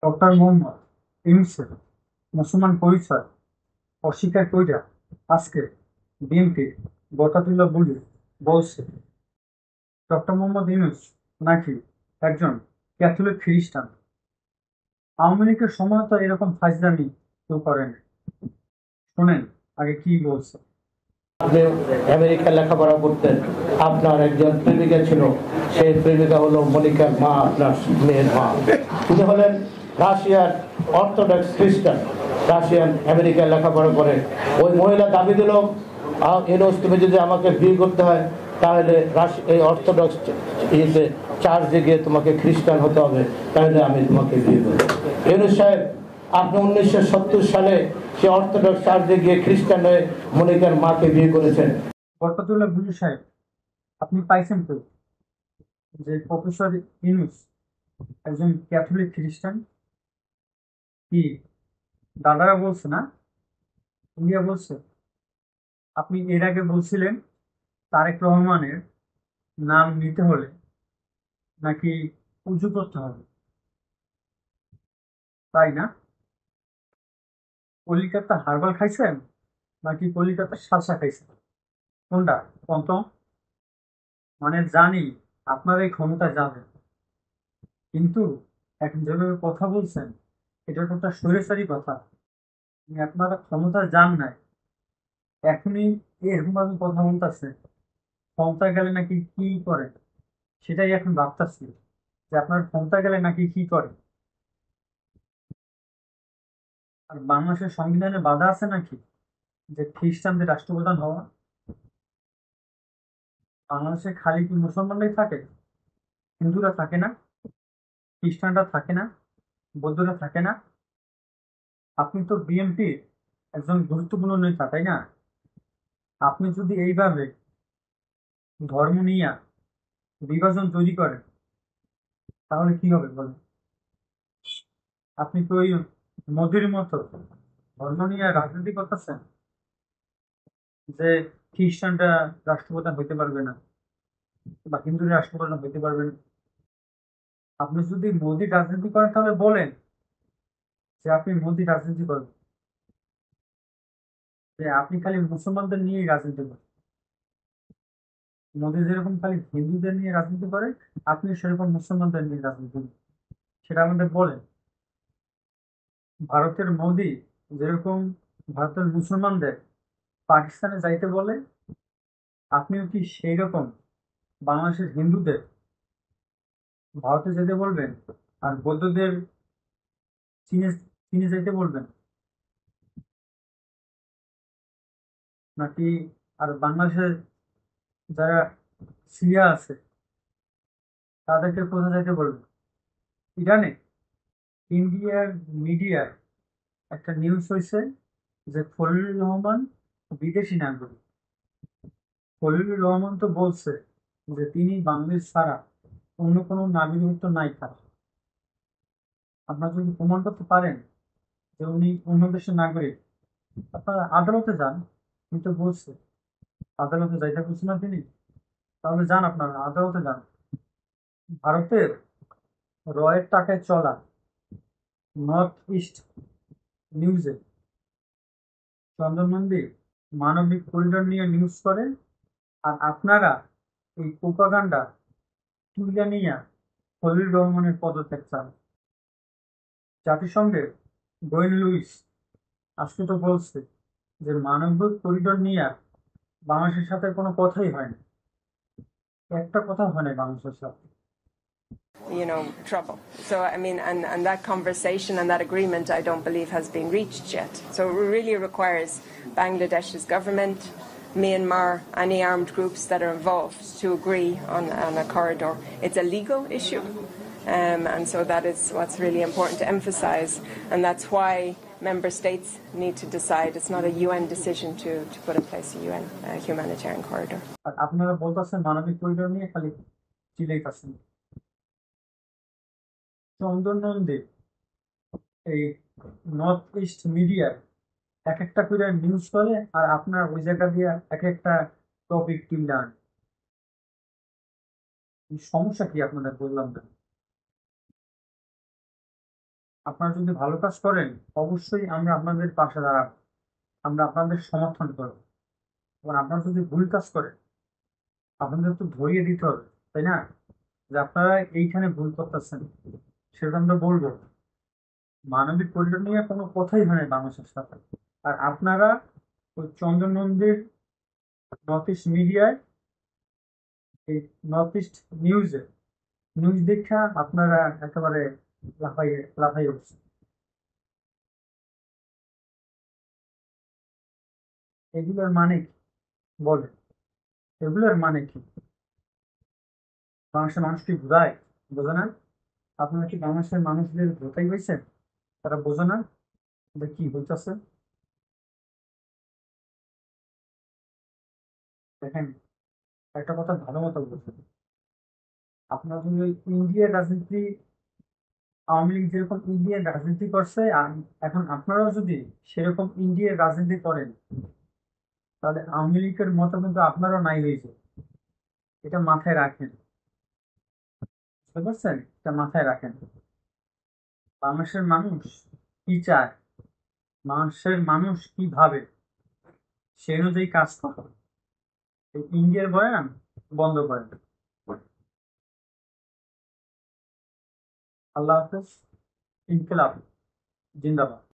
Doctor Mohammad ইউনূসের মুসলমান পরিচয় অস্বীকার কইরা আজকে বিএনপি বরখাতুল্লাহ বুঝি বলছে ডক্টর মোহাম্মদ ইউনূস নাকি একজন ক্যাথলিক খ্রিস্টান। আওয়ামী লীগের সময় তো এরকম ফাজলামি কেউ করেনি। শোনেন আগে কি বলছে। আপনি আমেরিকায় লেখাপড়া করতেন, আপনার একজন প্রেমিকা ছিল, সেই প্রেমিকা হলো মনিকার মা, আপনার মেয়ের মা। তিনি হলেন রাশিয়ার অর্থোডক্স খ্রিস্টান, রাশিয়ান আমেরিকায় লেখাপড়া করে। ওই মহিলা দাবি দিল, ইউনূস তুমি যদি আমাকে বিয়ে করতে হয় তাহলে এই অর্থোডক্স ইয়েতে চার্চে গিয়ে তোমাকে খ্রিস্টান হতে হবে, তাহলে আমি তোমাকে বিয়ে করবো। ইউনূস সাহেব, আপনি 1970 সালে সে অর্থোডক্স চার্চে গিয়ে খ্রিস্টান হয়ে মনিকার মাকে বিয়ে করেছেন। বরকতুল্লাহ বুলু সাহেব, আপনি পাইছেন তো যে প্রফেসর ইউনূস একজন ক্যাথলিক খ্রিস্টান? কি দাদারা বলছে না, ইন্ডিয়া বলছে? আপনি এর আগে বলছিলেন তারেক রহমানের নাম নিতে হলে নাকি উঁচু করতে হবে, তাই না? কলিকাতা হারবাল খাইছেন নাকি কলিকাতা সালসা খাইছেন? কোনটা কত? মানে জানি আপনার এই ক্ষমতা যাবে, কিন্তু এখন যেভাবে কথা বলছেন এটা তো একটা স্বৈরাচারী কথা। আপনারা ক্ষমতা যান নাই, এখনই এরকম ভাবে কথা বলতেছে। ক্ষমতা গেলে নাকি কি করে সেটাই এখন ভাবতেছি, যে আপনার ক্ষমতা গেলে নাকি কি করে। আর বাংলাদেশের সংবিধানে বাধা আছে নাকি যে খ্রিস্টানদের রাষ্ট্রপ্রধান হওয়া? বাংলাদেশে খালি কি মুসলমানরাই থাকে? হিন্দুরা থাকে না? খ্রিস্টানরা থাকে না? বৌদ্ধরা থাকে না? আপনি তো বিএনপির একজন গুরুত্বপূর্ণ নেতা, তাই না? আপনি যদি এইভাবে ধর্ম নিয়ে বিভাজন তৈরি করেন তাহলে কি হবে বলেন? আপনি তো ওই মোদির মতো ধর্ম নিয়ে রাজনীতি করতেছেন যে খ্রিস্টানরা রাষ্ট্রপ্রধান হইতে পারবে না বা হিন্দুরা রাষ্ট্রপ্রধান হইতে পারবে না। আপনি যদি মোদির রাজনীতি করেন তাহলে বলেন যে আপনি মোদির রাজনীতি করেন, যে আপনি খালি মুসলমানদের নিয়েই রাজনীতি করেন। মোদি যেরকম খালি হিন্দুদের নিয়ে রাজনীতি করে, আপনি সেরকম মুসলমানদের নিয়ে রাজনীতি করেন, সেটা আমাদের বলেন। ভারতের মোদি যেরকম ভারতের মুসলমানদের পাকিস্তানে যাইতে বলে, আপনিও কি সেই রকম বাংলাদেশের হিন্দুদের ভারতে যেতে বলবেন আর বৌদ্ধদের চীনে চীনে যেতে বলবেন? নাকি আর বাংলাদেশের যারা সিরিয়া আছে তাদেরকে কোথায় যেতে বলবেন? ইরানে? ইন্ডিয়ার মিডিয়ার একটা নিউজ হয়েছে যে খলিলুর রহমান বিদেশি নাগরিক। খলিলুর রহমান তো বলছে যে তিনি বাংলাদেশ ছাড়া অন্য কোনো নাগরিকত্ব নাই তার। আপনারা যদি প্রমাণ করতে পারেন যে উনি অন্য দেশের নাগরিক, আপনারা আদালতে যান। কিন্তু বলছে আদালতে যাইতে বলছে না তিনি, তাহলে যান, আপনারা আদালতে যান। ভারতের রয়ের টাকায় চলা নর্থ ইস্ট নিউজে চন্দন নন্দী মানবিক করিডোর নিয়ে নিউজ করে, আর আপনারা এই প্রোপাগান্ডা তুলে নিয়ে খলিল রহমানের পদত্যাগ চান। জাতিসংঘের গোয়েন লুইস আজকে তো বলছে যে মানবিক করিডোর নিয়ে বাংলাদেশের সাথে কোনো কথাই হয়নি, একটা কথা হয় নাই বাংলাদেশের সাথে। Trouble. So, I mean, and that conversation and that agreement, I don't believe has been reached yet. So it really requires Bangladesh's government, Myanmar, any armed groups that are involved to agree on a corridor. It's a legal issue. And so that is what's really important to emphasize. And that's why member states need to decide. It's not a UN decision to put in place a UN humanitarian corridor. আর আপনারা বলতেছেন মানবিক corridor নিয়ে খালি চিল্লাইতেছেন। চন্দন নন্দী এই north east মিডিয়ার এক একটা করে নিউজ করে, আর আপনার ওই জায়গা দিয়ে এক একটা টপিক তুলে আন। সমস্যা কি আপনাদের বললাম না? আপনারা যদি ভালো কাজ করেন অবশ্যই আমরা আপনাদের পাশে দাঁড়াবো, আমরা আপনাদের সমর্থন করবো। এবং আপনারা যদি ভুল কাজ করেন আপনাদের তো ধরিয়ে দিতে হবে, তাই না? যে আপনারা এইখানে ভুল করতেছেন, সেটা আমরা বলবো। মানবিক করিডোর নিয়ে কোনো কথাই হয় না বাংলাদেশের সাথে। আর আপনারা ওই চন্দন নন্দীর নর্থ ইস্ট মিডিয়ায়, এই নর্থ ইস্ট নিউজ দেখা আপনারা একেবারে লাফাইয়ে লাফাইয়ে উঠছেন। এগুলোর মানে কি বলে? এগুলোর মানে কি? বাংলাদেশের মানুষ কি বোঝায়? বোঝে না? আপনারা কি বাংলাদেশের মানুষদের ভোটাই হয়েছেন? তারা বোঝে না যে কি হইতেছে? দেখেন, একটা কথা ভালো মতো বুঝুন। আপনারা যদি ওই ইন্ডিয়ার রাজনীতি, আওয়ামী লীগ যেরকম ইন্ডিয়ার রাজনীতি করছে, এখন আপনারাও যদি সেরকম ইন্ডিয়ার রাজনীতি করেন, তাহলে আওয়ামী লীগের মতো কিন্তু আপনারাও নাই হয়েছে। এটা মাথায় রাখেন, বুঝতে পারছেন? এটা মাথায় রাখেন। বাংলাদেশের মানুষ কি চায়, বাংলাদেশের মানুষ কি ভাবে, সে অনুযায়ী কাজ করো। এই ইন্ডিয়ার বয়ান বন্ধ করেন। আল্লাহ হাফেজ। ইনকিলাব জিন্দাবাদ।